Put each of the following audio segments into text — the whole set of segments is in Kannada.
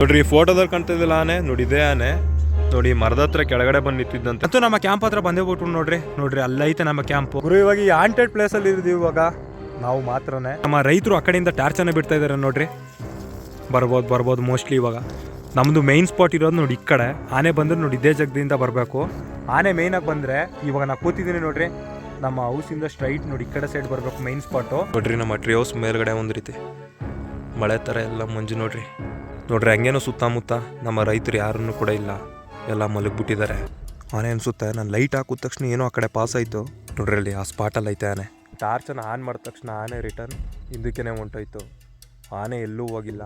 ನೋಡ್ರಿ ಫೋಟೋದಲ್ಲಿ ಕಾಣ್ತಿದ್ದಿಲ್ಲ ಆನೆ ನೋಡಿ, ಇದೇ ಆನೆ ನೋಡಿ ಮರದ ಹತ್ರ ಕೆಳಗಡೆ ಬಂದು ನಿಂತಿದ್ದಂತೆ. ಮತ್ತು ನಮ್ಮ ಕ್ಯಾಂಪ್ ಹತ್ರ ಬಂದೇ ಬಿಟ್ರು ನೋಡ್ರಿ ಅಲ್ಲೈತೆ ನಮ್ಮ ಕ್ಯಾಂಪ್. ಗುರು ಇವಾಗ ಈ ಹಾಂಟೆಡ್ ಪ್ಲೇಸ್ ಅಲ್ಲಿ ಇದ್ದೀವಿ ಇವಾಗ ನಾವು ಮಾತ್ರನೇ. ನಮ್ಮ ರೈತರು ಆ ಕಡೆಯಿಂದ ಟಾರ್ಚನ್ನ ಬಿಡ್ತಾ ಇದಾರೆ ನೋಡ್ರಿ. ಬರ್ಬೋದು ಮೋಸ್ಟ್ಲಿ. ಇವಾಗ ನಮ್ದು ಮೈನ್ ಸ್ಪಾಟ್ ಇರೋದು ನೋಡಿ ಈ ಕಡೆ. ಆನೆ ಬಂದ್ರೆ ನೋಡಿ ಇದೇ ಜಾಗದಿಂದ ಬರಬೇಕು. ಆನೆ ಮೇನ್ ಆಗಿ ಬಂದ್ರೆ ಇವಾಗ ನಾ ಕೂತಿದ್ದೀನಿ ನೋಡ್ರಿ, ನಮ್ಮ ಹೌಸಿಂದ ಸ್ಟ್ರೈಟ್ ನೋಡಿ ಈ ಕಡೆ ಸೈಡ್ ಬರಬೇಕು ಮೈನ್ ಸ್ಪಾಟು. ನೋಡ್ರಿ ನಮ್ಮ ಟ್ರೀ ಹೌಸ್ ಮೇಲ್ಗಡೆ ಒಂದು ರೀತಿ ಮಳೆ ಥರ ಎಲ್ಲ ಮಂಜು ನೋಡ್ರಿ ಹಂಗೇನೋ ಸುತ್ತಮುತ್ತ ನಮ್ಮ ರೈತರು ಯಾರನ್ನು ಕೂಡ ಇಲ್ಲ, ಎಲ್ಲ ಮಲಗಿಬಿಟ್ಟಿದ್ದಾರೆ. ಆನೆ ಅನ್ಸುತ್ತೆ. ನಾನು ಲೈಟ್ ಹಾಕಿದ ತಕ್ಷಣ ಏನೋ ಆ ಕಡೆ ಪಾಸ್ ಆಯಿತು ನೋಡ್ರಿ, ಅಲ್ಲಿ ಆ ಸ್ಪಾಟಲ್ಲಿ ಐತೆ ಆನೆ. ಟಾರ್ಚನ್ನು ಆನ್ ಮಾಡಿದ ತಕ್ಷಣ ಆನೆ ರಿಟರ್ನ್ ಹಿಂದಕ್ಕೇ ಹೊಂಟೋಯ್ತು. ಆನೆ ಎಲ್ಲೂ ಹೋಗಿಲ್ಲ,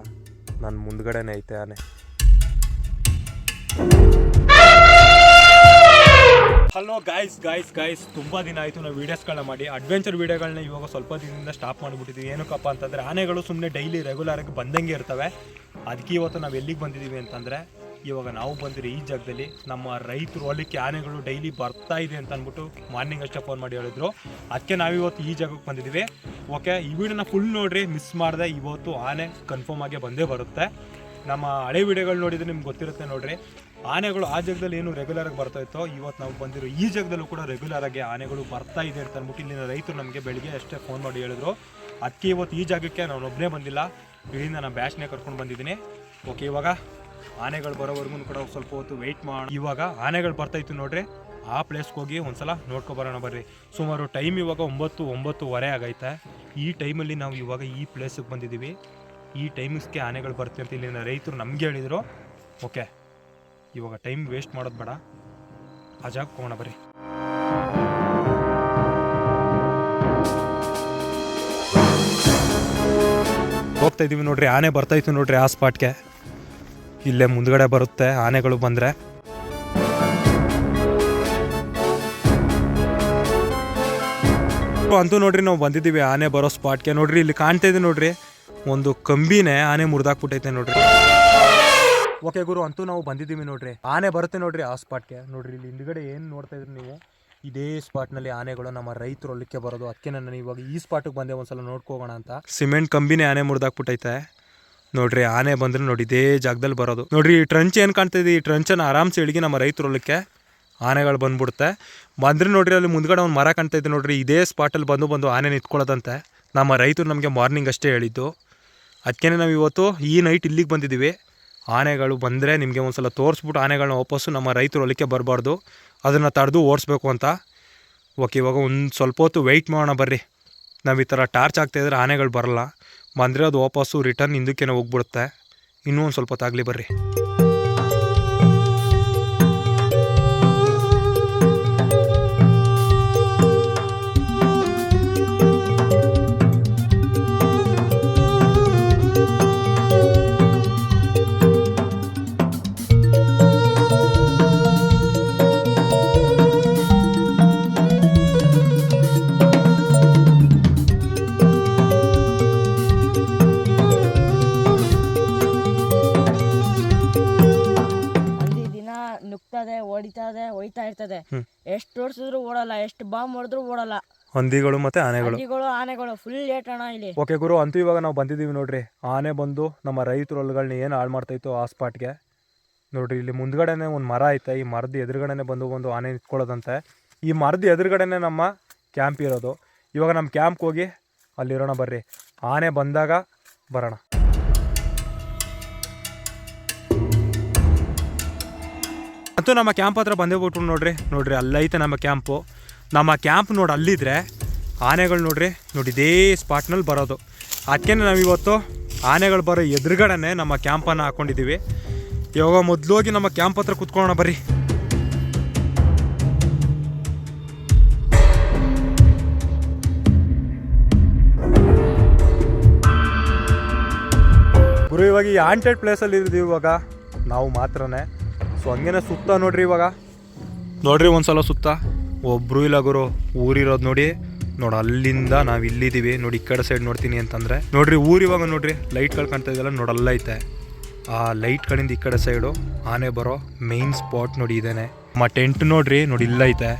ನನ್ನ ಮುಂದ್ಗಡೆನೇ ಐತೆ ಆನೆ. ಹಲೋ ಗಾಯ್ಸ್ ತುಂಬ ದಿನ ಆಯಿತು ನಾವು ವೀಡಿಯೋಸ್ಗಳನ್ನ ಮಾಡಿ. ಅಡ್ವೆಂಚರ್ ವೀಡಿಯೋಗಳನ್ನ ಇವಾಗ ಸ್ವಲ್ಪ ದಿನದಿಂದ ಸ್ಟಾಪ್ ಮಾಡಿಬಿಟ್ಟಿದ್ವಿ. ಏನಕ್ಕಪ್ಪ ಅಂತಂದರೆ ಆನೆಗಳು ಸುಮ್ಮನೆ ಡೈಲಿ ರೆಗ್ಯುಲರಾಗಿ ಬಂದಂಗೆ ಇರ್ತವೆ. ಅದಕ್ಕೆ ಇವತ್ತು ನಾವು ಎಲ್ಲಿಗೆ ಬಂದಿದ್ದೀವಿ ಅಂತಂದರೆ, ಇವಾಗ ನಾವು ಬಂದಿರೋ ಈ ಜಾಗದಲ್ಲಿ ನಮ್ಮ ರೈತರು ಹೊಲಕ್ಕೆ ಆನೆಗಳು ಡೈಲಿ ಬರ್ತಾ ಇದೆ ಅಂತ ಅಂದ್ಬಿಟ್ಟು ಮಾರ್ನಿಂಗ್ ಅಷ್ಟೇ ಫೋನ್ ಮಾಡಿ ಹೇಳಿದ್ರು. ಅದಕ್ಕೆ ನಾವಿವತ್ತು ಈ ಜಾಗಕ್ಕೆ ಬಂದಿದ್ದೀವಿ. ಓಕೆ, ಈ ವಿಡಿಯೋನ ಫುಲ್ ನೋಡಿರಿ, ಮಿಸ್ ಮಾಡಿದೆ. ಇವತ್ತು ಆನೆ ಕನ್ಫರ್ಮ್ ಆಗಿ ಬಂದೇ ಬರುತ್ತೆ. ನಮ್ಮ ಹಳೆ ವಿಡಿಯೋಗಳು ನೋಡಿದರೆ ನಿಮ್ಗೆ ಗೊತ್ತಿರುತ್ತೆ ನೋಡ್ರಿ, ಆನೆಗಳು ಆ ಜಾಗದಲ್ಲಿ ಏನು ರೆಗ್ಯುಲರಾಗಿ ಬರ್ತಾ ಇತ್ತೋ, ಇವತ್ತು ನಾವು ಬಂದಿರೋ ಈ ಜಾಗದಲ್ಲೂ ಕೂಡ ರೆಗ್ಯುಲರಾಗಿ ಆನೆಗಳು ಬರ್ತಾ ಇದೆ ಅಂತ ಅಂದ್ಬಿಟ್ಟು ಇಲ್ಲಿನ ರೈತರು ನಮಗೆ ಬೆಳಿಗ್ಗೆ ಅಷ್ಟೇ ಫೋನ್ ಮಾಡಿ ಹೇಳಿದ್ರು. ಅದಕ್ಕೆ ಇವತ್ತು ಈ ಜಾಗಕ್ಕೆ ನಾನು ಒಬ್ಬನೇ ಬಂದಿಲ್ಲ, ಇಲ್ಲಿಂದ ನಾನು ಬ್ಯಾಚ್ನೇ ಕರ್ಕೊಂಡು ಬಂದಿದ್ದೀನಿ. ಓಕೆ, ಇವಾಗ ಆನೆಗಳು ಬರೋವರೆಗೂ ಕೂಡ ಸ್ವಲ್ಪ ಹೊತ್ತು ವೆಯ್ಟ್ ಮಾಡಿ. ಇವಾಗ ಆನೆಗಳು ಬರ್ತಾಯಿತ್ತು ನೋಡ್ರಿ, ಆ ಪ್ಲೇಸ್ಗೆ ಹೋಗಿ ಒಂದ್ಸಲ ನೋಡ್ಕೊಬರೋಣ ಬರ್ರಿ. ಸುಮಾರು ಟೈಮ್ ಇವಾಗ 9:30 ಆಗೈತೆ. ಈ ಟೈಮಲ್ಲಿ ನಾವು ಇವಾಗ ಈ ಪ್ಲೇಸಿಗೆ ಬಂದಿದ್ದೀವಿ. ಈ ಟೈಮಿಸ್ಗೆ ಆನೆಗಳು ಬರ್ತೀವಿ ಅಂತ ಇಲ್ಲಿನ ರೈತರು ನಮಗೆ ಹೇಳಿದರು. ಓಕೆ, ಇವಾಗ ಟೈಮ್ ವೇಸ್ಟ್ ಮಾಡೋದು ಬೇಡ, ಆ ಜಾಗಕ್ಕೆ ಹೋಗೋಣ ಬರ್ರಿ. ಹೋಗ್ತಾ ಇದ್ದೀವಿ ನೋಡ್ರಿ, ಆನೆ ಬರ್ತಾಯಿತ್ತು ನೋಡ್ರಿ ಆ ಸ್ಪಾಟ್ಗೆ. ಇಲ್ಲೇ ಮುಂದ್ಗಡೆ ಬರುತ್ತೆ ಆನೆಗಳು ಬಂದರೆ. ಅಂತೂ ನೋಡ್ರಿ ನಾವು ಬಂದಿದ್ದೀವಿ ಆನೆ ಬರೋ ಸ್ಪಾಟ್ಗೆ. ನೋಡ್ರಿ ಇಲ್ಲಿ ಕಾಣ್ತಾ ಇದೆ ನೋಡ್ರಿ, ಒಂದು ಕಂಬಿನೇ ಆನೆ ಮುರಿದಾಕ್ಬಿಟ್ಟೈತೆ ನೋಡ್ರಿ. ಓಕೆ ಗುರು, ಅಂತೂ ನಾವು ಬಂದಿದ್ದೀವಿ ನೋಡ್ರಿ, ಆನೆ ಬರುತ್ತೆ ನೋಡ್ರಿ ಆ ಸ್ಪಾಟ್ಗೆ. ನೋಡ್ರಿ ಇಲ್ಲಿ ಹಿಂದ್ಗಡೆ ಏನು ನೋಡ್ತಾ ಇದ್ರಿ ನೀವು, ಇದೇ ಸ್ಪಾಟ್ನಲ್ಲಿ ಆನೆಗಳು ನಮ್ಮ ರೈತರು ಹೊಲಕ್ಕೆ ಬರೋದು. ಅದಕ್ಕೆ ನಾನು ಇವಾಗ ಈ ಸ್ಪಾಟಿಗೆ ಬಂದೆ ಒಂದ್ಸಲ ನೋಡ್ಕೋಗೋಣ ಅಂತ. ಸಿಮೆಂಟ್ ಕಂಬಿನೇ ಆನೆ ಮುರಿದಾಕ್ಬಿಟ್ಟೈತೆ ನೋಡ್ರಿ. ಆನೆ ಬಂದ್ರೆ ನೋಡಿ ಇದೇ ಜಾಗದಲ್ಲಿ ಬರೋದು. ನೋಡ್ರಿ ಈ ಟ್ರಂಚ್ ಏನು ಕಾಣ್ತಾ ಇದೆ, ಈ ಟ್ರಂಚನ್ನು ಆರಾಮ್ಸೆ ಇಳಿಗೆ ನಮ್ಮ ರೈತರು ಹೊಲಕ್ಕೆ ಆನೆಗಳು ಬಂದ್ಬಿಡುತ್ತೆ. ಬಂದ್ರೆ ನೋಡ್ರಿ ಅಲ್ಲಿ ಮುಂದ್ಗಡೆ ಒಂದು ಮರ ಕಾಣ್ತಾ ಇದೆ ನೋಡ್ರಿ, ಇದೇ ಸ್ಪಾಟಲ್ಲಿ ಬಂದು ಆನೆ ನಿಂತ್ಕೊಳ್ಳೋದಂತೆ. ನಮ್ಮ ರೈತರು ನಮಗೆ ಮಾರ್ನಿಂಗ್ ಅಷ್ಟೇ ಹೇಳಿದ್ದು. ಅದಕ್ಕೆ ನಾವು ಇವತ್ತು ಈ ನೈಟ್ ಇಲ್ಲಿಗೆ ಬಂದಿದ್ದೀವಿ. ಆನೆಗಳು ಬಂದರೆ ನಿಮಗೆ ಒಂದ್ಸಲ ತೋರಿಸ್ಬಿಟ್ಟು ಆನೆಗಳನ್ನ ವಾಪಸ್ಸು ನಮ್ಮ ರೈತರು ಹೊಲಕ್ಕೆ ಬರಬಾರ್ದು, ಅದನ್ನು ತಡೆದು ಓಡಿಸ್ಬೇಕು ಅಂತ. ಓಕೆ, ಇವಾಗ ಒಂದು ಸ್ವಲ್ಪ ಹೊತ್ತು ವೆಯ್ಟ್ ಮಾಡೋಣ ಬರ್ರಿ. ನಾವು ಈ ಥರ ಟಾರ್ಚ್ ಆಗ್ತಾಯಿದ್ರೆ ಆನೆಗಳು ಬರಲ್ಲ, ಬಂದರೆ ಅದು ವಾಪಸ್ಸು ರಿಟರ್ನ್ ಹಿಂದಕ್ಕೆ ಹೋಗ್ಬಿಡುತ್ತೆ. ಇನ್ನೂ ಒಂದು ಸ್ವಲ್ಪ ಹೊತ್ತಾಗಲಿ ಬರ್ರಿ. ಹೋಯ್ತಾ ಇರ್ತದೆ. ಎಷ್ಟು ಓಡಿಸಿದ್ರು ಓಡಲ್ಲ, ಎಷ್ಟು ಬಾಂಬ್ ಹೊಡೆದ್ರು ಓಡಲ್ಲ. ಹಂದಿಗಳು ಮತ್ತೆ ಆನೆಗಳು ಫುಲ್ ಲೇಟ್ ಅಣ್ಣ ಇಲ್ಲಿ. ಓಕೆ ಗುರು, ಅಂತೂ ಇವಾಗ ನಾವು ಬಂದಿದ್ದೀವಿ ನೋಡ್ರಿ. ಆನೆ ಬಂದು ನಮ್ಮ ರೈತರು ಹೊಲಗಳನ್ನ ಏನು ಹಾಳು ಮಾಡ್ತಾಯಿತ್ತು ಆ ಸ್ಪಾಟ್ಗೆ ನೋಡ್ರಿ. ಇಲ್ಲಿ ಮುಂದ್ಗಡೆನೆ ಒಂದು ಮರ ಐತೆ, ಈ ಮರದ ಎದುರುಗಡೆನೆ ಬಂದು ಆನೆ ನಿಂತ್ಕೊಳ್ಳೋದಂತೆ. ಈ ಮರದ ಎದುರುಗಡೆನೆ ನಮ್ಮ ಕ್ಯಾಂಪ್ ಇರೋದು. ಇವಾಗ ನಮ್ಮ ಕ್ಯಾಂಪ್ಗೆ ಹೋಗಿ ಅಲ್ಲಿರೋಣ ಬರ್ರಿ, ಆನೆ ಬಂದಾಗ ಬರೋಣ. ಅಂತೂ ನಮ್ಮ ಕ್ಯಾಂಪ್ ಹತ್ರ ಬಂದೇ ಬಿಟ್ರು ನೋಡ್ರಿ ಅಲ್ಲೈತೆ ನಮ್ಮ ಕ್ಯಾಂಪು. ನಮ್ಮ ಕ್ಯಾಂಪ್ ನೋಡಿ ಅಲ್ಲಿದ್ರೆ ಆನೆಗಳು ನೋಡಿ ಇದೇ ಸ್ಪಾಟ್ನಲ್ಲಿ ಬರೋದು. ಅದಕ್ಕೆ ನಾವಿವತ್ತು ಆನೆಗಳು ಬರೋ ಎದುರುಗಡೆನೆ ನಮ್ಮ ಕ್ಯಾಂಪನ್ನು ಹಾಕ್ಕೊಂಡಿದ್ದೀವಿ. ಇವಾಗ ಮೊದಲೋಗಿ ನಮ್ಮ ಕ್ಯಾಂಪ್ ಹತ್ರ ಕುತ್ಕೊಳ್ಳೋಣ ಬರ್ರಿ. ಗುರು ಇವಾಗ ಈ ಹಾಂಟೆಡ್ ಪ್ಲೇಸಲ್ಲಿ ಇದ್ದೀವಿ ಇವಾಗ ನಾವು ಮಾತ್ರನೇ. ಸೊ ಹಂಗೇನೆ ಸುತ್ತ ನೋಡ್ರಿ, ಇವಾಗ ನೋಡ್ರಿ ಒಂದ್ಸಲ ಸುತ್ತ ಒಬ್ರು ಇಲ್ಲ ಗುರು. ಊರಿರೋದು ನೋಡಿ ಅಲ್ಲಿಂದ ನಾವು ಇಲ್ಲಿದ್ದೀವಿ ನೋಡಿ. ಈ ಕಡೆ ಸೈಡ್ ನೋಡ್ತೀನಿ ಅಂತಂದರೆ ನೋಡ್ರಿ ಊರು ಇವಾಗ ನೋಡ್ರಿ ಲೈಟ್ಗಳು ಕಾಣ್ತಾ ಇದೆಯಲ್ಲ ನೋಡಲ್ಲ ಐತೆ. ಆ ಲೈಟ್ಗಳಿಂದ ಈ ಕಡೆ ಸೈಡು ಆನೆ ಬರೋ ಮೇನ್ ಸ್ಪಾಟ್ ನೋಡಿ ಇದೇನೆ. ನಮ್ಮ ಟೆಂಟ್ ನೋಡ್ರಿ ಇಲ್ಲ ಐತೆ.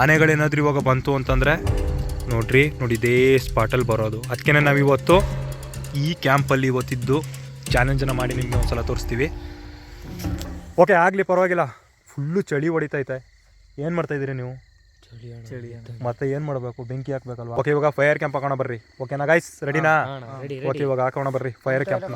ಆನೆಗಳೇನಾದ್ರೂ ಇವಾಗ ಬಂತು ಅಂತಂದರೆ ನೋಡಿ ಇದೇ ಸ್ಪಾಟಲ್ಲಿ ಬರೋದು. ಅದಕ್ಕೆ ನಾವಿವತ್ತು ಈ ಕ್ಯಾಂಪಲ್ಲಿ ಇವತ್ತಿದ್ದು ಚಾಲೆಂಜನ್ನು ಮಾಡಿ ನಿಮಗೆ ಒಂದು ಸಲ ತೋರಿಸ್ತೀವಿ. ಓಕೆ ಆಗಲಿ, ಪರವಾಗಿಲ್ಲ. ಫುಲ್ಲು ಚಳಿ ಹೊಡಿತೈತೆ. ಏನು ಮಾಡ್ತಾಯಿದ್ದೀರಿ ನೀವು? ಚಳಿ ಮತ್ತೆ ಏನು ಮಾಡಬೇಕು? ಬೆಂಕಿ ಹಾಕ್ಬೇಕಲ್ವಾ? ಓಕೆ, ಇವಾಗ ಫೈರ್ ಕ್ಯಾಂಪ್ ಹಾಕೋಣ ಬರ್ರಿ. ಓಕೆನಾ ಗೈಸ್, ರೆಡಿನಾ? ಓಕೆ, ಇವಾಗ ಹಾಕೋಣ ಬರ್ರಿ ಫೈರ್ ಕ್ಯಾಂಪ್ನ.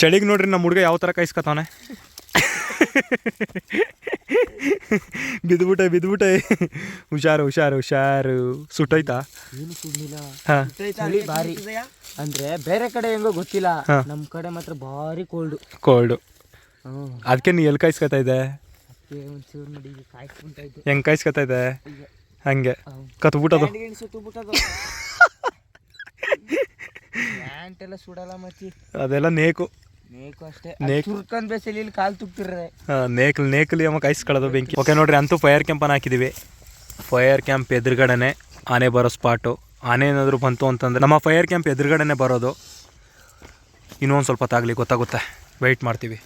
ಚಳಿಗೆ ನೋಡ್ರಿ ನಮ್ಮ ಹುಡುಗ ಯಾವ ಥರ ಕಾಯಿಸ್ಕೊತಾವನೆ. ಬಿದ್ದುಬಿಟ್ಟೆ. ಹುಷಾರು. ಸುಟ್ಟೋಯ್ತಾ? ಏನು ಸುಡ್ಲಿಲ್ಲ. ಹಾಂ, ಚಳಿ ಭಾರಿ ಅಂದ್ರೆ ಬೇರೆ ಕಡೆ ಹೆಂಗೋ ಗೊತ್ತಿಲ್ಲ, ನಮ್ಮ ಕಡೆ ಮಾತ್ರ ಭಾರಿ ಕೋಲ್ಡು. ಅದಕ್ಕೆ ನೀ ಎಲ್ಲಿ ಕಾಯಿಸ್ಕೊತಾ ಇದೆ? ಒಂಚೂರು ನೋಡಿ ಕಾಯಿಸ್ಕೊಂತ ಇದ್ದು. ಹೆಂಗೆ ಕಾಯಿಸ್ಕೊತಾ ಇದೆ? ಹಂಗೆ ಕತ್ಬಿಟ್ಟದು. ಪ್ಯಾಂಟೆಲ್ಲ ಸುಡಲ್ಲ ಮಚ್ಚಿ, ಅದೆಲ್ಲ ನೇಕು ಅಷ್ಟೇ. ಚುರ್ಕಂದ್ ಬೇಸಲ್ಲಿ ಕಾಲು ತುಕ್ತಿರ್ರೆ. ನೇಕಲಿ ಅಮ್ಮ ಕಾಯಿಸ್ಕೊಳ್ಳೋದು ಬೆಂಕಿ. ಓಕೆ ನೋಡ್ರಿ, ಅಂತೂ ಫೈರ್ ಕ್ಯಾಂಪನ್ನು ಹಾಕಿದ್ದೀವಿ. ಫೈರ್ ಕ್ಯಾಂಪ್ ಎದುರುಗಡೆನೆ ಆನೆ ಬರೋ ಸ್ಪಾಟು. ಆನೆ ಏನಾದರೂ ಬಂತು ಅಂತಂದರೆ ನಮ್ಮ ಫೈರ್ ಕ್ಯಾಂಪ್ ಎದುರುಗಡೆನೆ ಬರೋದು. ಇನ್ನೊಂದು ಸ್ವಲ್ಪ ತಾಗಲಿ ಗೊತ್ತಾಗುತ್ತೆ, ವೆಯ್ಟ್ ಮಾಡ್ತೀವಿ.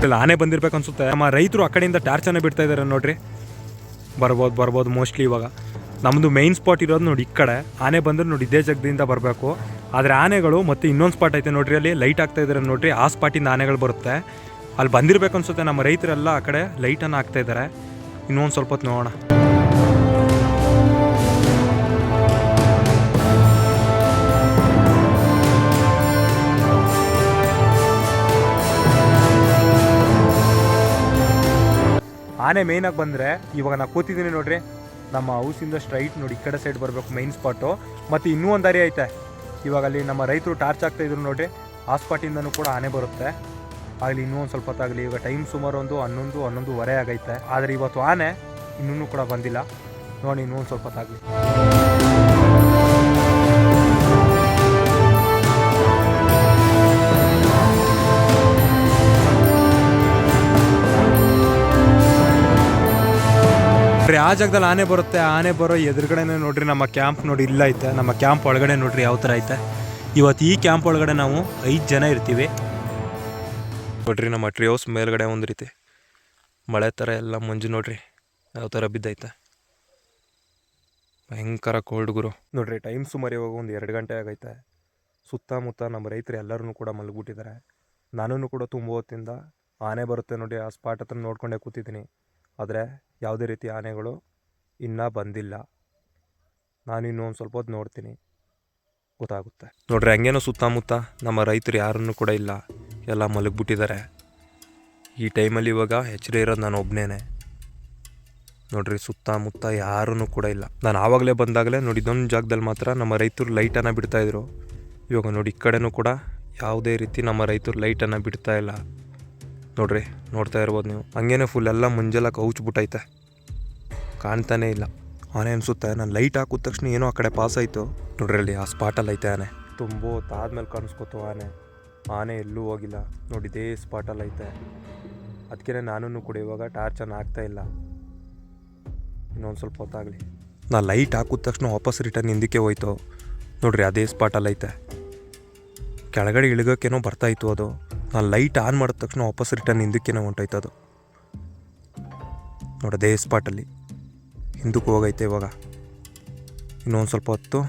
ಇಲ್ಲ, ಆನೆ ಬಂದಿರ್ಬೇಕು ಅನ್ಸುತ್ತೆ. ನಮ್ಮ ರೈತರು ಆ ಕಡೆಯಿಂದ ಟಾರ್ಚನ್ನು ಬಿಡ್ತಾ ಇದ್ದಾರೆ ನೋಡ್ರಿ. ಬರ್ಬೋದು ಮೋಸ್ಟ್ಲಿ. ಇವಾಗ ನಮ್ಮದು ಮೈನ್ ಸ್ಪಾಟ್ ಇರೋದು ನೋಡಿ ಈ ಕಡೆ. ಆನೆ ಬಂದರೆ ನೋಡಿ ಇದೇ ಜಾಗದಿಂದ ಬರಬೇಕು. ಆದರೆ ಆನೆಗಳು ಮತ್ತೆ ಇನ್ನೊಂದು ಸ್ಪಾಟ್ ಐತೆ ನೋಡ್ರಿ, ಅಲ್ಲಿ ಲೈಟ್ ಆಗ್ತಾ ಇದ್ದಾರೆ ನೋಡ್ರಿ. ಆ ಸ್ಪಾಟಿಂದ ಆನೆಗಳು ಬರುತ್ತೆ. ಅಲ್ಲಿ ಬಂದಿರಬೇಕು ಅನ್ಸುತ್ತೆ. ನಮ್ಮ ರೈತರೆಲ್ಲ ಆ ಕಡೆ ಲೈಟನ್ನು ಹಾಕ್ತಾ ಇದ್ದಾರೆ. ಇನ್ನೊಂದು ಸ್ವಲ್ಪ ಹೊತ್ತು ನೋಡೋಣ. ಆನೆ ಮೇಯ್ನಾಗಿ ಬಂದರೆ ಇವಾಗ ನಾನು ಕೂತಿದ್ದೀನಿ ನೋಡ್ರಿ, ನಮ್ಮ ಹೌಸಿಂದ ಸ್ಟ್ರೈಟ್ ನೋಡಿ ಈ ಕಡೆ ಸೈಡ್ ಬರಬೇಕು ಮೈನ್ ಸ್ಪಾಟು. ಮತ್ತು ಇನ್ನೂ ಒಂದು ದಾರಿ ಐತೆ. ಇವಾಗ ಅಲ್ಲಿ ನಮ್ಮ ರೈತರು ಟಾರ್ಚ್ ಆಗ್ತಾಯಿದ್ರು ನೋಡ್ರಿ, ಆ ಸ್ಪಾಟಿಂದನೂ ಕೂಡ ಆನೆ ಬರುತ್ತೆ. ಆಗಲಿ ಇನ್ನೂ ಒಂದು ಸ್ವಲ್ಪ ಹೊತ್ತಾಗಲಿ. ಈಗ ಟೈಮ್ ಸುಮಾರು ಒಂದು 11-11:15 ಆಗೈತೆ. ಆದರೆ ಇವತ್ತು ಆನೆ ಇನ್ನೂ ಕೂಡ ಬಂದಿಲ್ಲ ನೋಡಿ. ಇನ್ನೂ ಒಂದು ಸ್ವಲ್ಪ ಹೊತ್ತಾಗಲಿ. ಆ ಜಾಗದಲ್ಲಿ ಆನೆ ಬರುತ್ತೆ. ಆನೆ ಬರೋ ಎದುರುಗಡೆನೇ ನೋಡ್ರಿ ನಮ್ಮ ಕ್ಯಾಂಪ್ ನೋಡಿ ಇಲ್ಲ ಐತೆ. ನಮ್ಮ ಕ್ಯಾಂಪ್ ಒಳಗಡೆ ನೋಡ್ರಿ ಯಾವ ಥರ ಐತೆ. ಇವತ್ತು ಈ ಕ್ಯಾಂಪ್ ಒಳಗಡೆ ನಾವು 5 ಜನ ಇರ್ತೀವಿ ನೋಡ್ರಿ. ನಮ್ಮ ಟ್ರೀ ಹೌಸ್ ಮೇಲ್ಗಡೆ ಒಂದು ರೀತಿ ಮಳೆ ಥರ ಎಲ್ಲ ಮಂಜು ನೋಡ್ರಿ ಯಾವ ಥರ ಬಿದ್ದೈತೆ. ಭಯಂಕರ ಕೋಲ್ಡ್ ಗುರು ನೋಡ್ರಿ. ಟೈಮ್ ಸುಮಾರು ಇವಾಗ ಒಂದು 2 ಗಂಟೆ ಆಗೈತೆ. ಸುತ್ತಮುತ್ತ ನಮ್ಮ ರೈತರು ಎಲ್ಲರೂ ಕೂಡ ಮಲಗಿಬಿಟ್ಟಿದ್ದಾರೆ. ನಾನು ಕೂಡ ತುಂಬ ಹೊತ್ತಿಂದ ಆನೆ ಬರುತ್ತೆ ನೋಡಿ ಆ ಸ್ಪಾಟ್ ಹತ್ರ ನೋಡ್ಕೊಂಡೇ ಕೂತಿದ್ದೀನಿ. ಆದರೆ ಯಾವುದೇ ರೀತಿ ಆನೆಗಳು ಇನ್ನೂ ಬಂದಿಲ್ಲ. ನಾನು ಇನ್ನೂ ಒಂದು ಸ್ವಲ್ಪ ಹೊತ್ತು ನೋಡ್ತೀನಿ, ಗೊತ್ತಾಗುತ್ತೆ ನೋಡ್ರಿ. ಹಂಗೇನೋ ಸುತ್ತಮುತ್ತ ನಮ್ಮ ರೈತರು ಯಾರನ್ನೂ ಕೂಡ ಇಲ್ಲ, ಎಲ್ಲ ಮಲಗಿಬಿಟ್ಟಿದ್ದಾರೆ. ಈ ಟೈಮಲ್ಲಿ ಇವಾಗ ಎಚ್ಚರ ಇರೋದು ನಾನು ಒಬ್ಬನೇ ನೋಡ್ರಿ. ಸುತ್ತಮುತ್ತ ಯಾರೂ ಕೂಡ ಇಲ್ಲ. ನಾನು ಆವಾಗಲೇ ಬಂದಾಗಲೇ ನೋಡಿ ಇದೊಂದು ಜಾಗದಲ್ಲಿ ಮಾತ್ರ ನಮ್ಮ ರೈತರು ಲೈಟನ್ನು ಬಿಡ್ತಾಯಿದ್ರು. ಇವಾಗ ನೋಡಿ ಈ ಕಡೆನೂ ಕೂಡ ಯಾವುದೇ ರೀತಿ ನಮ್ಮ ರೈತರು ಲೈಟನ್ನು ಬಿಡ್ತಾ ಇಲ್ಲ ನೋಡ್ರಿ. ನೋಡ್ತಾ ಇರ್ಬೋದು ನೀವು. ಹಂಗೇನೆ ಫುಲ್ ಎಲ್ಲ ಮುಂಜೆಲ್ಲ ಕೌಚ್ಬಿಟ್ಟೈತೆ, ಕಾಣ್ತಾನೇ ಇಲ್ಲ ಆನೆ ಅನಿಸುತ್ತೆ. ನಾನು ಲೈಟ್ ಹಾಕಿದ ತಕ್ಷಣ ಏನೋ ಆ ಕಡೆ ಪಾಸ್ ಆಯಿತು ನೋಡ್ರಿ. ಅಲ್ಲಿ ಆ ಸ್ಪಾಟಲ್ಲಿ ಐತೆ ಆನೆ. ತುಂಬ ಹೊತ್ತಾದ್ಮೇಲೆ ಕಾಣಿಸ್ಕೊತು ಆನೆ ಎಲ್ಲೂ ಹೋಗಿಲ್ಲ ನೋಡಿ, ಇದೇ ಸ್ಪಾಟಲ್ಲಿ ಐತೆ. ಅದಕ್ಕೆ ನಾನು ಕೂಡ ಇವಾಗ ಟಾರ್ಚನ್ನು ಹಾಕ್ತಾಯಿಲ್ಲ. ಇನ್ನೊಂದು ಸ್ವಲ್ಪ ಹೊತ್ತಾಗಲಿ. ನಾನು ಲೈಟ್ ಹಾಕಿದ ತಕ್ಷಣ ವಾಪಸ್ ರಿಟರ್ನ್ ಹಿಂದಕ್ಕೆ ಹೋಯ್ತು ನೋಡ್ರಿ. ಅದೇ ಸ್ಪಾಟಲ್ಲಿ ಐತೆ. ಕೆಳಗಡೆ ಇಳಿಗೋಕ್ಕೇನೋ ಬರ್ತಾಯಿತ್ತು ಅದು. ನಾನು ಲೈಟ್ ಆನ್ ಮಾಡಿದ ತಕ್ಷಣ ವಾಪಸ್ ರಿಟರ್ನ್ ಹಿಂದಕ್ಕೇನೋ ಹೊಂಟೋಯ್ತು ಅದು ನೋಡಿ. ಅದೇ ಸ್ಪಾಟಲ್ಲಿ ಹಿಂದಕ್ಕೆ ಹೋಗೈತೆ. ಇವಾಗ ಇನ್ನೊಂದು ಸ್ವಲ್ಪ ಹೊತ್ತು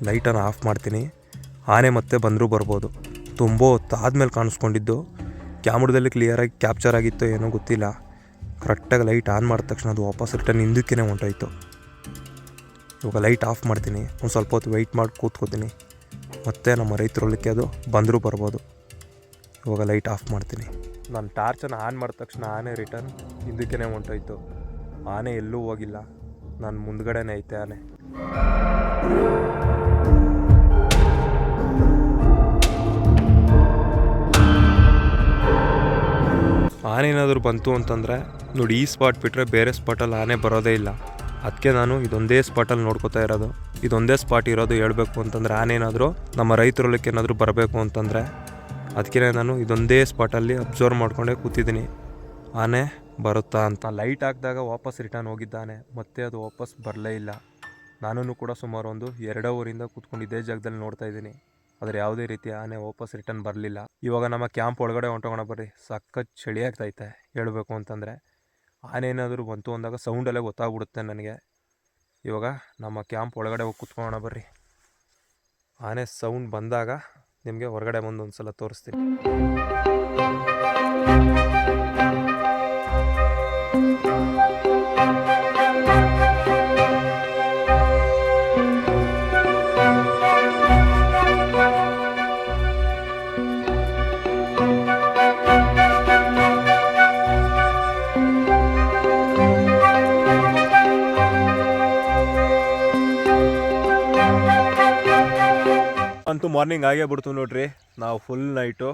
ಲೈಟನ್ನು ಆಫ್ ಮಾಡ್ತೀನಿ. ಆನೆ ಮತ್ತೆ ಬಂದರೂ ಬರ್ಬೋದು. ತುಂಬ ಹೊತ್ತು ಆದಮೇಲೆ ಕಾಣಿಸ್ಕೊಂಡಿದ್ದು. ಕ್ಯಾಮ್ರಾದಲ್ಲಿ ಕ್ಲಿಯರಾಗಿ ಕ್ಯಾಪ್ಚರ್ ಆಗಿತ್ತೋ ಏನೋ ಗೊತ್ತಿಲ್ಲ. ಕರೆಕ್ಟಾಗಿ ಲೈಟ್ ಆನ್ ಮಾಡಿದ ತಕ್ಷಣ ಅದು ವಾಪಸ್ ರಿಟರ್ನ್ ಹಿಂದಕ್ಕೇ ಹೊಂಟೋಯ್ತು. ಇವಾಗ ಲೈಟ್ ಆಫ್ ಮಾಡ್ತೀನಿ. ಒಂದು ಸ್ವಲ್ಪ ಹೊತ್ತು ವೆಯ್ಟ್ ಮಾಡಿ ಕೂತ್ಕೋತೀನಿ. ಮತ್ತೆ ನಮ್ಮ ರೈತರೊಳಕ್ಕೆ ಅದು ಬಂದರೂ ಬರ್ಬೋದು. ಇವಾಗ ಲೈಟ್ ಆಫ್ ಮಾಡ್ತೀನಿ. ನಾನು ಟಾರ್ಚನ್ನು ಆನ್ ಮಾಡಿದ ತಕ್ಷಣ ಆನೆ ರಿಟರ್ನ್ ಹಿಂದಕ್ಕೇ ಹೊಂಟೋಯ್ತು. ಆನೆ ಎಲ್ಲೂ ಹೋಗಿಲ್ಲ, ನಾನು ಮುಂದ್ಗಡೆನೇ ಐತೆ ಆನೆ. ಆನೆ ಏನಾದರೂ ಬಂತು ಅಂತಂದರೆ ನೋಡಿ, ಈ ಸ್ಪಾಟ್ ಬಿಟ್ಟರೆ ಬೇರೆ ಸ್ಪಾಟಲ್ಲಿ ಆನೆ ಬರೋದೇ ಇಲ್ಲ. ಅದಕ್ಕೆ ನಾನು ಇದೊಂದೇ ಸ್ಪಾಟಲ್ಲಿ ನೋಡ್ಕೋತಾ ಇರೋದು. ಇದೊಂದೇ ಸ್ಪಾಟ್ ಇರೋದು ಹೇಳಬೇಕು ಅಂತಂದರೆ ಆನೆ ಏನಾದರೂ ನಮ್ಮ ರೈತರೊಳಕ್ಕೆ ಏನಾದರೂ ಬರಬೇಕು ಅಂತಂದರೆ ಅದಕ್ಕೆ ನಾನು ಇದೊಂದೇ ಸ್ಪಾಟಲ್ಲಿ ಅಬ್ಸರ್ವ್ ಮಾಡ್ಕೊಂಡೇ ಕೂತಿದ್ದೀನಿ ಆನೆ ಬರುತ್ತಾ ಅಂತ. ಲೈಟ್ ಹಾಕಿದಾಗ ವಾಪಸ್ ರಿಟರ್ನ್ ಹೋಗಿದ್ದಾನೆ, ಮತ್ತೆ ಅದು ವಾಪಸ್ ಬರಲೇ ಇಲ್ಲ ನಾನು ಕೂಡ ಸುಮಾರು ಒಂದು 2 ಅವರಿಂದ ಕೂತ್ಕೊಂಡು ಇದೇ ಜಾಗದಲ್ಲಿ ನೋಡ್ತಾ ಇದ್ದೀನಿ. ಆದರೆ ಯಾವುದೇ ರೀತಿ ಆನೆ ವಾಪಸ್ ರಿಟರ್ನ್ ಬರಲಿಲ್ಲ. ಇವಾಗ ನಮ್ಮ ಕ್ಯಾಂಪ್ ಒಳಗಡೆ ಹೊಂಟೋಗೋಣ ಬರ್ರಿ. ಸಖತ್ ಚಳಿ ಆಗ್ತೈತೆ ಹೇಳಬೇಕು ಅಂತಂದರೆ. ಆನೆ ಏನಾದರೂ ಬಂತು ಅಂದಾಗ ಸೌಂಡಲ್ಲೇ ಗೊತ್ತಾಗ್ಬಿಡುತ್ತೆ ನನಗೆ. ಇವಾಗ ನಮ್ಮ ಕ್ಯಾಂಪ್ ಒಳಗಡೆ ಹೋಗಿ ಕೂತ್ಕೊಳ್ಳೋಣ ಬರ್ರಿ. ಆನೆ ಸೌಂಡ್ ಬಂದಾಗ ನಿಮಗೆ ಹೊರಗಡೆ ಬಂದು ಒಂದು ಸಲ ತೋರಿಸ್ತೀನಿ. ಅಂತೂ ಮಾರ್ನಿಂಗ್ ಆಗೇ ಬಿಡ್ತು ನೋಡ್ರಿ. ನಾವು ಫುಲ್ ನೈಟು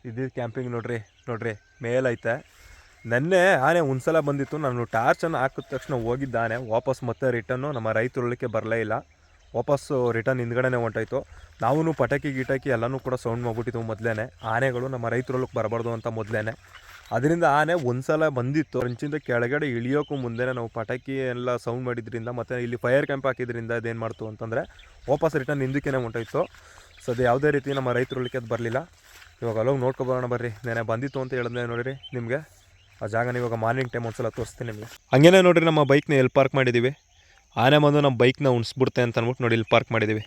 ಇದ್ದಿದ್ದು ಕ್ಯಾಂಪಿಂಗ್ ನೋಡ್ರಿ ಮೇಲೈತೆ. ನೆನ್ನೆ ಆನೆ ಒಂದ್ಸಲ ಬಂದಿತ್ತು. ನಾನು ಟಾರ್ಚನ್ನು ಹಾಕಿದ ತಕ್ಷಣ ಹೋಗಿದ್ದ ಆನೆ ವಾಪಸ್ ಮತ್ತೆ ರಿಟರ್ನು ನಮ್ಮ ರೈತರುಳಿಕೆ ಬರಲೇ ಇಲ್ಲ. ವಾಪಸ್ಸು ರಿಟರ್ನ್ ಹಿಂದ್ಗಡೆನೇ ಹೊಂಟಾಯಿತು. ನಾವು ಪಟಾಕಿ ಗಿಟಾಕಿ ಎಲ್ಲನೂ ಕೂಡ ಸೌಂಡ್ ಮಾಡಿಬಿಟ್ಟಿದ್ವು ಮೊದಲೇ. ಆನೆಗಳು ನಮ್ಮ ರೈತರುಳಕ್ಕೆ ಬರಬಾರ್ದು ಅಂತ ಮೊದಲೇ. ಅದರಿಂದ ಆನೆ ಒಂದ್ಸಲ ಬಂದಿತ್ತು. ಫ್ರೆಂಚಿಂದ ಕೆಳಗಡೆ ಇಳಿಯೋಕ್ಕೂ ಮುಂದೆ ನಾವು ಪಟಾಕಿ ಎಲ್ಲ ಸೌಂಡ್ ಮಾಡಿದ್ರಿಂದ ಮತ್ತು ಇಲ್ಲಿ ಫೈರ್ ಕ್ಯಾಂಪ್ ಹಾಕಿದ್ರಿಂದ ಅದೇನು ಮಾಡ್ತು ಅಂತಂದರೆ ವಾಪಸ್ ರಿಟರ್ನ್ ಹಿಂದಕ್ಕೇ ಹೊಂಟೋಯ್ತು. ಸೊ ಅದು ಯಾವುದೇ ರೀತಿ ನಮ್ಮ ರೈತರುಳಿಕೆ ಅದು ಬರಲಿಲ್ಲ. ಇವಾಗ ಅಲ್ಲೋಗಿ ನೋಡ್ಕೊಬರೋಣ ಬರ್ರಿ. ನೆನೆ ಬಂದಿತ್ತು ಅಂತ ಹೇಳಿದ್ರೆ ನೋಡಿರಿ ನಿಮಗೆ ಆ ಜಾಗನ ಇವಾಗ ಮಾರ್ನಿಂಗ್ ಟೈಮ್ ಒಂದ್ಸಲ ತೋರಿಸ್ತೀನಿ ನಿಮಗೆ. ಹಂಗೇನೆ ನೋಡಿರಿ ನಮ್ಮ ಬೈಕ್ನ ಎಲ್ಲಿ ಪಾರ್ಕ್ ಮಾಡಿದ್ದೀವಿ. ಆನೆ ಬಂದು ನಮ್ಮ ಬೈಕ್ನ ಉಣಿಸ್ಬಿಡುತ್ತೆ ಅಂತ ಅಂದ್ಬಿಟ್ಟು ನೋಡಿ ಇಲ್ಲಿ ಪಾರ್ಕ್ ಮಾಡಿದ್ದೀವಿ.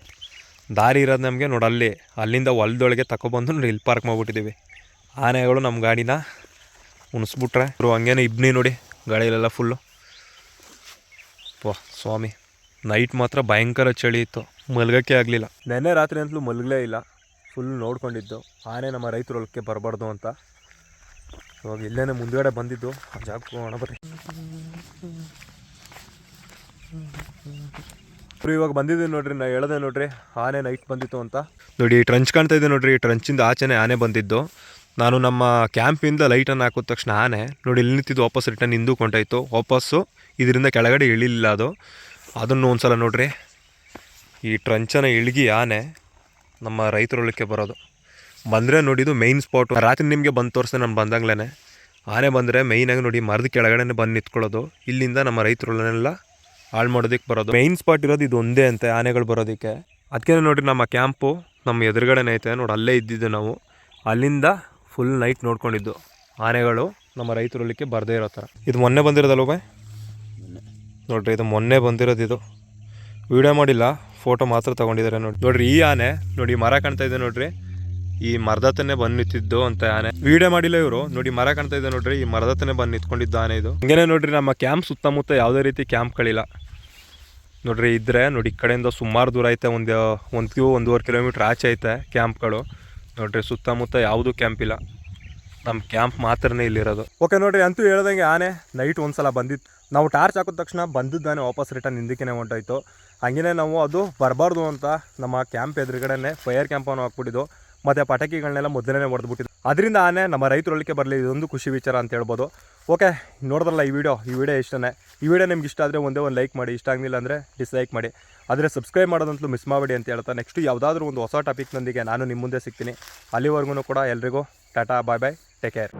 ದಾರಿ ಇರೋದು ನಮಗೆ ನೋಡಿ ಅಲ್ಲಿಂದ ಹೊಲದೊಳಗೆ ತಗೊಬಂದು ನೋಡಿ ಇಲ್ಲಿ ಪಾರ್ಕ್ ಮಾಡಿಬಿಟ್ಟಿದ್ದೀವಿ. ಆನೆಗಳು ನಮ್ಮ ಗಾಡಿನ ಉಣಿಸ್ಬಿಟ್ರೆ ಅವರು ಹಂಗೇನೆ ಇಬ್ನಿ ನೋಡಿ ಗಾಡಿಯಲ್ಲೆಲ್ಲ ಫುಲ್ಲು. ವಾಹ್ ಸ್ವಾಮಿ, ನೈಟ್ ಮಾತ್ರ ಭಯಂಕರ ಚಳಿ ಇತ್ತು, ಮಲಗೋಕ್ಕೆ ಆಗಲಿಲ್ಲ. ನೆನ್ನೆ ರಾತ್ರಿ ಅಂತಲೂ ಮಲಗಲೇ ಇಲ್ಲ, ಫುಲ್ ನೋಡ್ಕೊಂಡಿದ್ದು ಆನೆ ನಮ್ಮ ರೈತರ ಹೊಲಕ್ಕೆ ಬರಬಾರ್ದು ಅಂತ. ಇವಾಗ ಇಲ್ಲೇನೆ ಮುಂದುಗಡೆ ಬಂದಿದ್ದು ಆ ಜಾಗಕ್ಕೆ ಹೋಗೋಣ ಬರ್ರಿ. ಇವಾಗ ಬಂದಿದ್ದೀವಿ ನೋಡ್ರಿ. ನಾ ಹೇಳ್ದೆ ನೋಡ್ರಿ ಆನೆ ನೈಟ್ ಬಂದಿತ್ತು ಅಂತ. ನೋಡಿ ಟ್ರಂಚ್ ಕಾಣ್ತಾ ಇದೆ ನೋಡ್ರಿ. ಟ್ರಂಚಿಂದ ಆಚೆನೆ ಆನೆ ಬಂದಿದ್ದು. ನಾನು ನಮ್ಮ ಕ್ಯಾಂಪಿಂದ ಲೈಟನ್ನು ಹಾಕಿದ ತಕ್ಷಣ ಆನೆ ನೋಡಿ ಇಲ್ಲಿ ನಿಂತಿದ್ದು ವಾಪಸ್ ರಿಟರ್ನ್ ಹಿಂದೂ ಕೊಂಟಾಯಿತು. ವಾಪಸ್ಸು ಇದರಿಂದ ಕೆಳಗಡೆ ಇಳಿಲಿಲ್ಲ ಅದನ್ನು ಒಂದು ಸಲ ನೋಡ್ರಿ. ಈ ಟ್ರಂಚನ್ನು ಇಳ್ಗಿ ಆನೆ ನಮ್ಮ ರೈತರೊಳಕ್ಕೆ ಬರೋದು. ಬಂದರೆ ನೋಡಿದ್ದು ಮೈನ್ ಸ್ಪಾಟು. ರಾತ್ರಿ ನಿಮಗೆ ಬಂದು ತೋರಿಸ್ದೆ ನಾನು ಬಂದಾಗ್ಲೇ. ಆನೆ ಬಂದರೆ ಮೈನಾಗಿ ನೋಡಿ ಮರದ ಕೆಳಗಡೆ ಬಂದು ನಿಂತ್ಕೊಳ್ಳೋದು. ಇಲ್ಲಿಂದ ನಮ್ಮ ರೈತರನ್ನೆಲ್ಲ ಹಾಳು ಮಾಡೋದಕ್ಕೆ ಬರೋದು. ಮೈನ್ ಸ್ಪಾಟ್ ಇರೋದು ಇದು ಒಂದೇ ಅಂತೆ ಆನೆಗಳು ಬರೋದಕ್ಕೆ. ಅದಕ್ಕೆ ನೋಡಿರಿ ನಮ್ಮ ಕ್ಯಾಂಪು ನಮ್ಮ ಎದುರುಗಡೆನೇ ಐತೆ ನೋಡಿ. ಅಲ್ಲೇ ಇದ್ದಿದ್ದು ನಾವು. ಅಲ್ಲಿಂದ ಫುಲ್ ನೈಟ್ ನೋಡ್ಕೊಂಡಿದ್ದು ಆನೆಗಳು ನಮ್ಮ ರೈತರೊಳಕ್ಕೆ ಬರದೇ ಇರೋ ಥರ. ಇದು ಮೊನ್ನೆ ಬಂದಿರೋದಲ್ವ ಬಾಯ್ ನೋಡ್ರಿ. ಇದು ಮೊನ್ನೆ ಬಂದಿರೋದು. ಇದು ವೀಡಿಯೋ ಮಾಡಿಲ್ಲ, ಫೋಟೋ ಮಾತ್ರ ತೊಗೊಂಡಿದ್ದಾರೆ ನೋಡ್ರಿ. ಈ ಆನೆ ನೋಡಿ ಮರ ಕಾಣ್ತಾ ಇದೆ ನೋಡ್ರಿ. ಈ ಮರದತ್ತನೇ ಬಂದು ನಿಂತಿದ್ದು ಅಂತ ಆನೆ. ವೀಡಿಯೋ ಮಾಡಿಲ್ಲ ಇವರು. ನೋಡಿ ಮರ ಕಾಣ್ತಾ ಇದೆ ನೋಡ್ರಿ. ಈ ಮರದತ್ತನೇ ಬಂದು ನಿಂತ್ಕೊಂಡಿದ್ದು ಆನೆ ಇದು. ಹಂಗೇನೆ ನೋಡ್ರಿ ನಮ್ಮ ಕ್ಯಾಂಪ್ ಸುತ್ತಮುತ್ತ ಯಾವುದೇ ರೀತಿ ಕ್ಯಾಂಪ್ಗಳಿಲ್ಲ ನೋಡ್ರಿ. ಇದ್ರೆ ನೋಡಿ ಈ ಕಡೆಯಿಂದ ಸುಮಾರು ದೂರ ಐತೆ. 1-1.5 ಕಿಲೋಮೀಟ್ರ್ ಆಚೆ ಐತೆ ಕ್ಯಾಂಪ್ಗಳು ನೋಡ್ರಿ. ಸುತ್ತಮುತ್ತ ಯಾವುದೂ ಕ್ಯಾಂಪ್ ಇಲ್ಲ, ನಮ್ಮ ಕ್ಯಾಂಪ್ ಮಾತ್ರನೇ ಇಲ್ಲಿರೋದು. ಓಕೆ ನೋಡ್ರಿ, ಅಂತೂ ಹೇಳ್ದಂಗೆ ಆನೆ ನೈಟ್ ಒಂದ್ಸಲ ಬಂದಿತ್ತು. ನಾವು ಟಾರ್ಚ್ ಹಾಕಿದ ತಕ್ಷಣ ಬಂದಿದ್ದಾನೆ ವಾಪಸ್ ರಿಟರ್ನ್ ಹಿಂದಕ್ಕೇ ಹೊಂಟೋಯ್ತು. ಹಾಗೇ ನಾವು ಅದು ಬರಬಾರ್ದು ಅಂತ ನಮ್ಮ ಕ್ಯಾಂಪ್ ಎದುರುಗಡೆ ಫೈರ್ ಕ್ಯಾಂಪನ್ನು ಹಾಕ್ಬಿಟ್ಟಿದ್ದು ಮತ್ತು ಪಟಾಕಿಗಳನ್ನೆಲ್ಲ ಮೊದಲೇ ಹೊಡೆದ್ಬಿಟ್ಟಿದ್ದು. ಅದರಿಂದ ಆನೆ ನಮ್ಮ ರೈತರೊಳಕ್ಕೆ ಬರಲಿ, ಇದೊಂದು ಖುಷಿ ವಿಚಾರ ಅಂತ ಹೇಳ್ಬೋದು. ಓಕೆ ನೋಡಿದ್ರಲ್ಲ ಈ ವಿಡಿಯೋ ಇಷ್ಟನೇ. ಈ ವಿಡಿಯೋ ನಿಮ್ಗೆ ಇಷ್ಟ ಆದರೆ ಒಂದೇ ಒಂದು ಲೈಕ್ ಮಾಡಿ, ಇಷ್ಟ ಆಗಲಿಲ್ಲ ಅಂದರೆ ಡಿಸ್ಲೈಕ್ ಮಾಡಿ. ಆದರೆ ಸಬ್ಸ್ಕ್ರೈಬ್ ಮಾಡೋದಂತಲೂ ಮಿಸ್ ಮಾಡಬೇಡಿ ಅಂತ ಹೇಳ್ತಾ ನೆಕ್ಸ್ಟ್ ಯಾವುದಾದ್ರೂ ಒಂದು ಹೊಸ ಟಾಪಿಕ್ನೊಂದಿಗೆ ನಾನು ನಿಮ್ಮ ಮುಂದೆ ಸಿಗ್ತೀನಿ. ಅಲ್ಲಿವರೆಗೂ ಕೂಡ ಎಲ್ರಿಗೂ ಟಾಟಾ, ಬಾಯ್ ಬಾಯ್, ಟೇಕ್ ಕೇರ್.